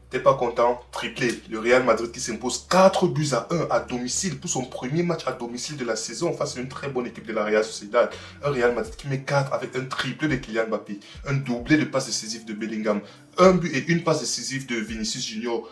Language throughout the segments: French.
T'es pas content? Triplé. Le Real Madrid qui s'impose 4-1 à domicile pour son premier match à domicile de la saison face à une très bonne équipe de la Real Sociedad. Un Real Madrid qui met 4 avec un triplé de Kylian Mbappé, un doublé de passes décisives de Bellingham, un but et une passe décisive de Vinicius Junior,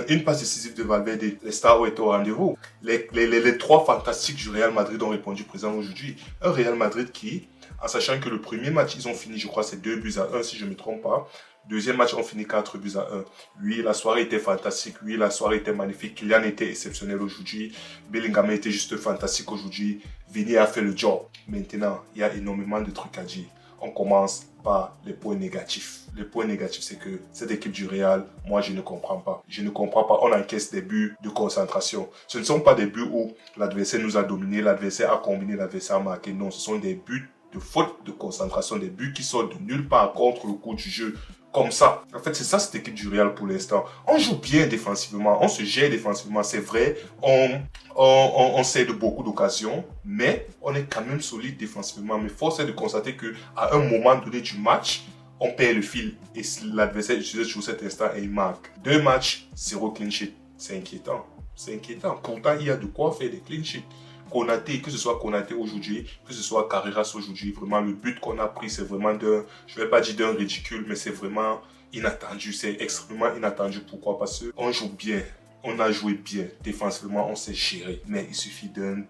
une passe décisive de Valverde. Les stars étaient au rendez-vous. Les trois fantastiques du Real Madrid ont répondu présent aujourd'hui. Un Real Madrid qui, en sachant que le premier match, ils ont fini, je crois, c'est 2-1 si je ne me trompe pas. Deuxième match, on finit 4-1. Oui, la soirée était fantastique. Oui, la soirée était magnifique. Kylian était exceptionnel aujourd'hui. Bellingham était juste fantastique aujourd'hui. Vini a fait le job. Maintenant, il y a énormément de trucs à dire. On commence par les points négatifs. Les points négatifs, c'est que cette équipe du Real, moi, je ne comprends pas. Je ne comprends pas. On encaisse des buts de concentration. Ce ne sont pas des buts où l'adversaire nous a dominés, l'adversaire a combiné, l'adversaire a marqué. Non, ce sont des buts de faute de concentration, des buts qui sortent de nulle part contre le cours du jeu. Comme ça. En fait, c'est ça cette équipe du Real pour l'instant. On joue bien défensivement, on se gère défensivement, c'est vrai. On cède beaucoup d'occasions, mais on est quand même solide défensivement. Mais force est de constater qu'à un moment donné du match, on perd le fil et l'adversaire utilise toujours cet instant et il marque. 2 matchs, 0 clean sheet. C'est inquiétant. C'est inquiétant. Pourtant, il y a de quoi faire des clean sheets. Konaté, que ce soit Konaté aujourd'hui, que ce soit Carreras aujourd'hui, vraiment le but qu'on a pris, c'est vraiment d'un, je vais pas dire d'un ridicule, mais c'est vraiment inattendu, c'est extrêmement inattendu. Pourquoi? Parce qu'on joue bien, on a joué bien, défensivement on s'est géré, mais il suffit d'un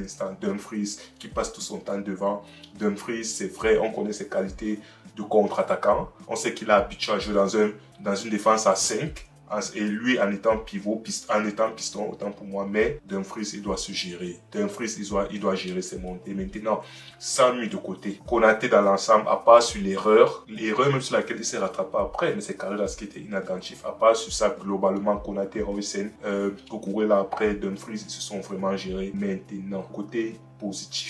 instant, Dumfries qui passe tout son temps devant. Dumfries, c'est vrai, on connaît ses qualités de contre-attaquant, on sait qu'il a habitué à jouer dans une défense à 5. Et lui, en étant pivot, en étant piston, autant pour moi, mais Dumfries, il doit se gérer. Dumfries, il doit gérer ses montées. Maintenant, ça mis de côté. Konaté dans l'ensemble, à part sur l'erreur même sur laquelle il s'est rattrapé après, mais c'est Carreras qui était inattentif. À part sur ça, globalement, Konaté, Roysen, Cucurella après, Dumfries, ils se sont vraiment gérés. Maintenant, côté positif.